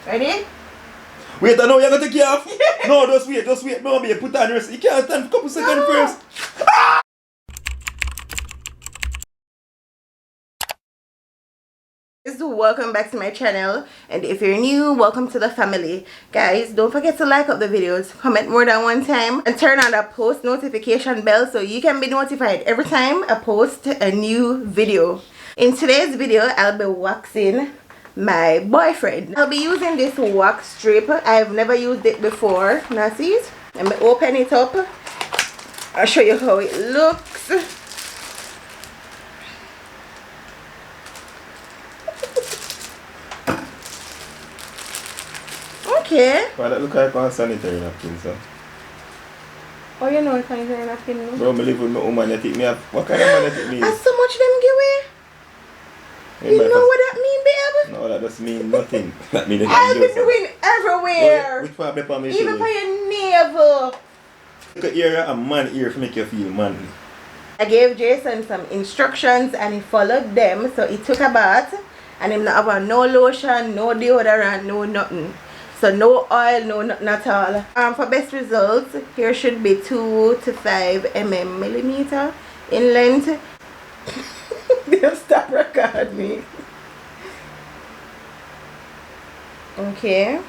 Ready? Wait, I know you're gonna take it off. No, just wait. No, babe, put on yours. You can't stand for a couple seconds first. Welcome back to my channel, and if you're new, welcome to the family. Guys, don't forget to like up the videos, comment more than one time, and turn on the post notification bell so you can be notified every time I post a new video. In today's video, I'll be waxing my boyfriend. I'll be using this wax strip. I've never used it before. Now see it? Let me open it up. I'll show you how it looks. Okay. Well, that look like a sanitary napkin, so. Oh, you know sanitary napkin? Bro, I live with my woman, you take me up. What kind of man you take me? That's so much them give away. You know what that mean, babe? No, that doesn't mean nothing. That means I've been doing everywhere. Which part of me? Even for your navel. Look at ear, a man ear to make you feel manly. I gave Jason some instructions and he followed them. So he took a bath and him not have no lotion, no deodorant, no nothing. So no oil, no nothing at all. For best results, here should be 2 to 5 millimeter in length. They'll stop recording me. Okay.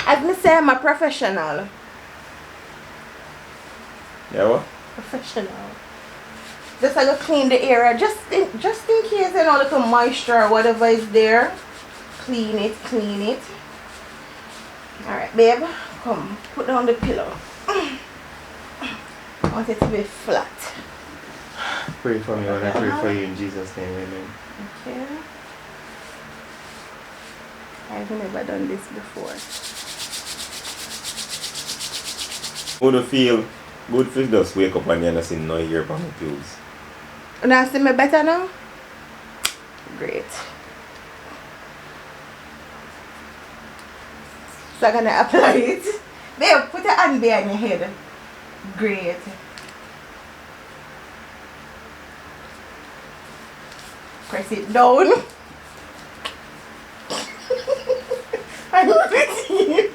As me say, I'm a professional. Yeah, what? Professional. Just I go clean the area, just in case you know little moisture or whatever is there. Clean it. Alright, babe, come put down the pillow. I want it to be flat. Pray for me, I pray for you in Jesus' name, amen. Okay. I've never done this before. Would you feel good if you just wake up and you don't see no hair from my pubes? Now see me better now? Great. So I'm gonna apply it. Babe, put your hand behind your head. Great. Press it down. I'm ready.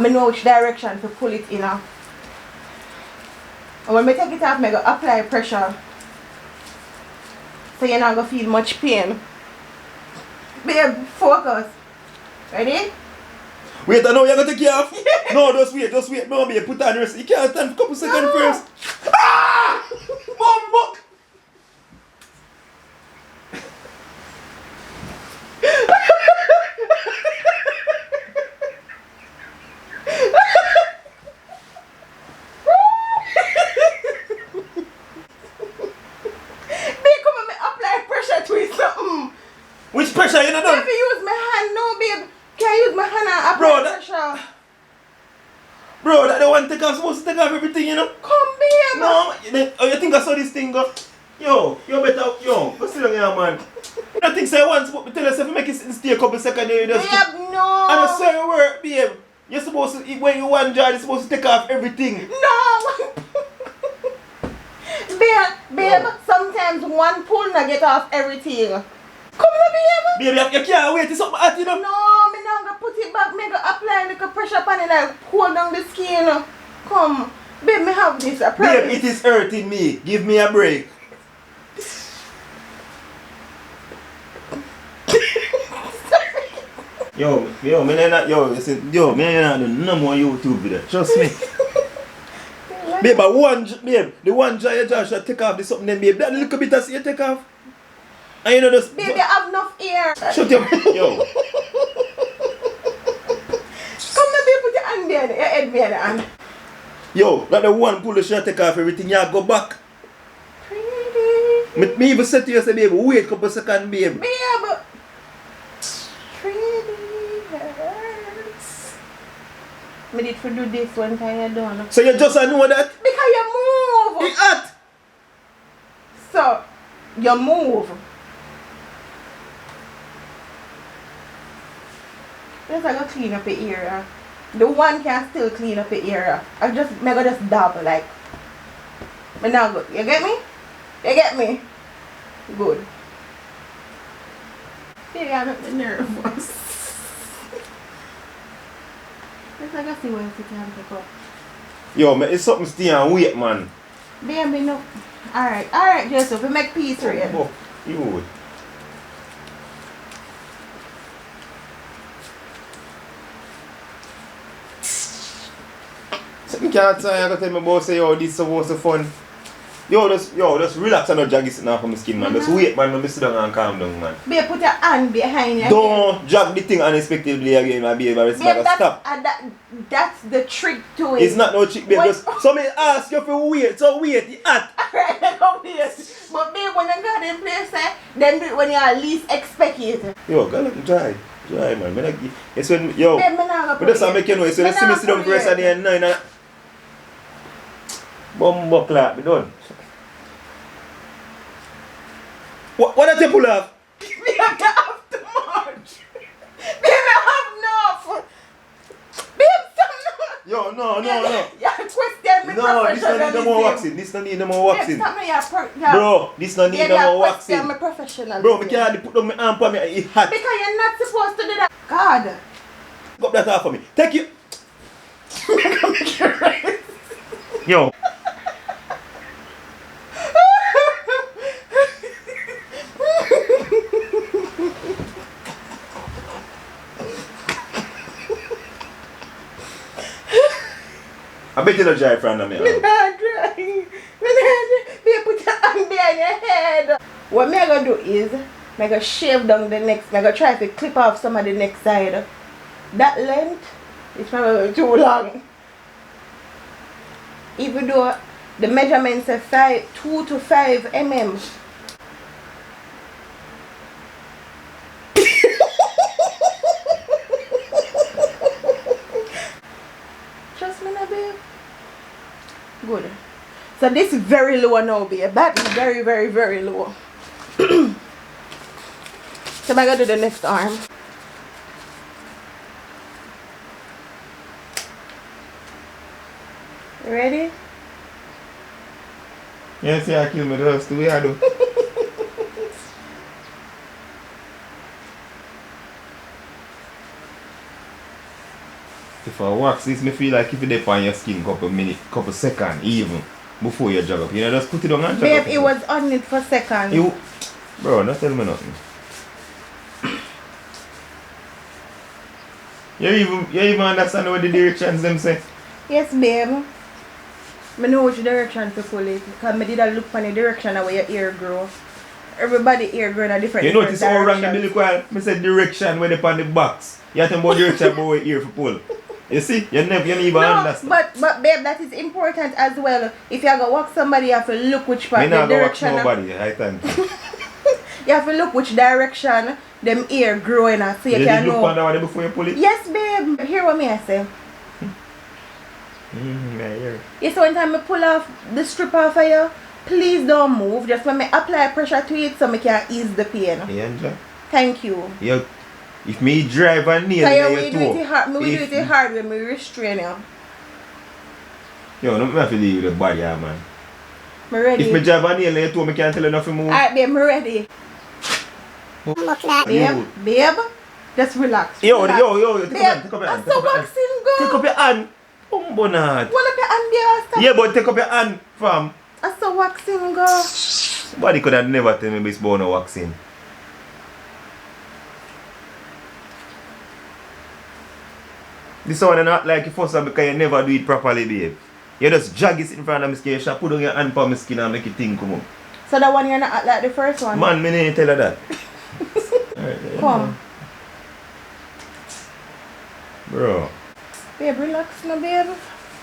I know which direction to pull it in. And when I take it off, I go apply pressure. So you're not going to feel much pain. Babe, focus. Ready? Wait, I know you're gonna take it off. No, just wait. No, babe, put on yours. You can't stand for a couple seconds first. Ah! Bumbo! Which pressure you not done? If you use my hand, no babe. Can I use my hand and apply pressure? Bro, that the one take off, supposed to take off everything, you know? Come babe. No, you think I saw this thing go? Yo, you better, go sit down here, man. I think say once, but tell yourself, make it stay a couple seconds, you just... Babe, no. And I say work, babe. You're supposed to, when you want job, you're supposed to take off everything. No. Babe, sometimes one pull na get off everything. Come on, babe. Babe, you can't wait, it's something hot, you know? No, me not gonna put it back. Me gonna apply like a pressure on it, like hold down the skin. Come, babe, me have this. I promise. Babe, it is hurting me. Give me a break. Me not do no more YouTube video. Trust me. Babe, the one Josh should take off this something then, babe. That little bit of you take off. And you know just... Babe, you have enough air. Shut your... Yo. Come on, babe, put your hand behind your head behind your hand. Yo, like the one pull the shirt take off everything, you go back. Pretty. Me even said to you, say, babe, wait a couple seconds, babe. Babe. Pretty hurts. Me did for do this one time you done. So you just know that? Because you move. It's hot. So, you move. Let's go clean up the area. The one can still clean up the area. I go just dab like. But now good. You get me? You get me? Good. You got me nervous. Let's go see what you can pick up. Yo, man, it's something stay and wait, man. Baby, no. Alright, Joseph, we make peace for you. Oh, you. So you can't tell me about say, yo, this is supposed to fun. Yo, just relax and not jaggy sitting off of my skin, man. Just wait, man. Let me sit down and calm down, man. Babe, put your hand behind your Don't jag the thing unexpectedly again, my baby. Babe, stop. That's the trick to it. It's not no trick, babe. Just somebody ask you for wait, so wait, the hot. Alright, I go wait. But babe, when you got in place, then do it when you least expect it. Yo, go let me try. Try, man. It's when, yo. Babe, but that's how I make you know. So let's see me sit down first at the end. No. Bumbo clap, be done. What did you pull off? Babe, you have too much. Babe, I have enough. Babe, stop. Yo, no. You question me. No, this don't need no more waxing. This don't need no more waxing. Babe, stop me. Bro, this don't need no more waxing. I'm a professional. Bro, I can't put down my arm for me. It's hot. Because you're not supposed to do that. God. Go that off for me. Take you. Yo. I bet you don't dry from me. I'm not dry. Babe, put your hand behind your head. What I'm going to do is, I'm going to shave down the next. I'm going to try to clip off some of the next side. That length is probably too long. Even though the measurements are 2 to 5 mm. Trust me now, babe. Good. So this is very low now, babe. That is very, very, very low. So I'm going to do the next arm. Ready? Yes, yeah, I kill me the rest. The way I do. If I wax this, me feel like if it on your skin couple minutes, couple seconds even before you jog up. You know, just put it on and jog Babe, up. it was on it for seconds. Bro, don't tell me nothing. You even understand what the directions them say? Yes, babe. I know which direction to pull it. Because I did look for the direction of where your ear grow. Everybody ear grow in a different You notice how wrong the direction. milk while I said direction where they on the box. You have to about direction about where ear for pull. You see? You never even understand. But babe, that is important as well. If you go walk somebody, you have to look which part Me the not go watch direction. nobody, I thank you. You have to look which direction them ear growing at so you can look know. on that one before you pull it? Yes, babe. Hear what me I say. Yeah, yeah. Yes, one time I pull off the strip off of you, please don't move. Just when I apply pressure to it so I can ease the pain. Yeah, Angela. Thank you. Yeah. If me drive and nail So in we your do toe. it hard. We do it hard when we restrain you. Yo, don't have to leave the body, yeah, man. Me ready. If me drive and nail in your toe, I can't tell you nothing more. Alright, babe, me ready. Babe, just relax. Yo, relax. take up your hand. I'm so waxing go. Take up your hand. Bonat. One of your hand there, stop. Yeah, but take up your hand, fam. I'm so waxing go. Somebody could have never tell me it's born a waxing. This one not like you first because you never do it properly, babe. You just jog it in front of my skin, you put on your hand on my skin and make it thing come up. So that one you're not like the first one? Man, me didn't tell her that. Alright, Come. Bro. Babe, relax now, babe.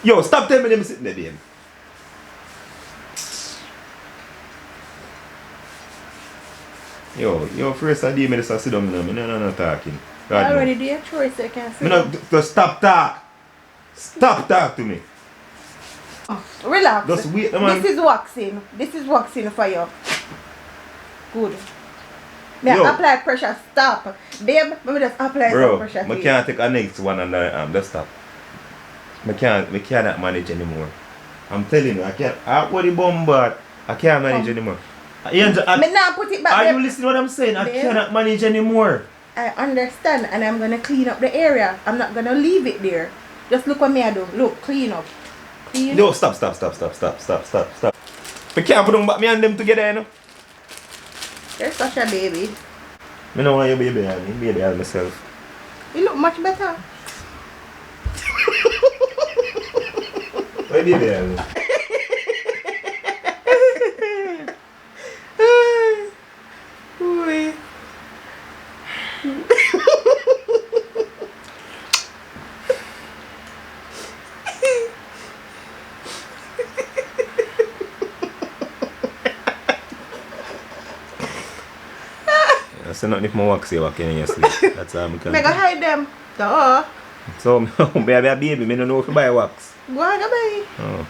Yo, stop telling me them sitting there, babe. Yo, first I did me just sit down, me no talking. God, I already no. do your choice, so you can see. Me no, just stop talk. Stop talk to me. Relax. Just wait, man. This is waxing. This is waxing for you. Good. May I Yo. apply pressure. Stop. Babe, let me just apply some Bro, pressure to I you. can't take a next one under the arm. Just stop. I cannot manage anymore. I'm telling you, I can't. I what the bombard. I can't manage anymore. Angel, Me now put it back are there. you listening to what I'm saying? I Babe. cannot manage anymore. I understand, and I'm gonna clean up the area. I'm not gonna leave it there. Just look what me I do. Look, clean up. Clean. No, stop. I can't put them back me and them together, you know. You're such a baby. I don't want your baby, honey. Baby, I myself. You look much better. Why baby, honey? Ooh. I say nothing if my wax you walking in your sleep. That's how I'm Me go hide them. Duh. So, baby, a baby, I don't know if you buy wax. Go on, go bye. Oh.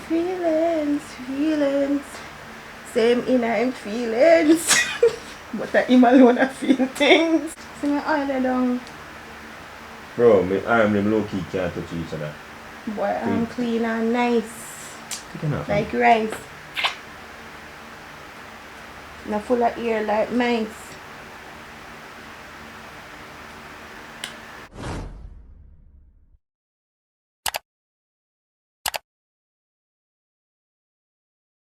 Feelings. Same inner feelings. But I am alone I feel things. See my eyelid down. Bro, my arm them low key can't touch each other. Boy, I'm clean and nice. Take it off. Like rice. Not full of ear like mice.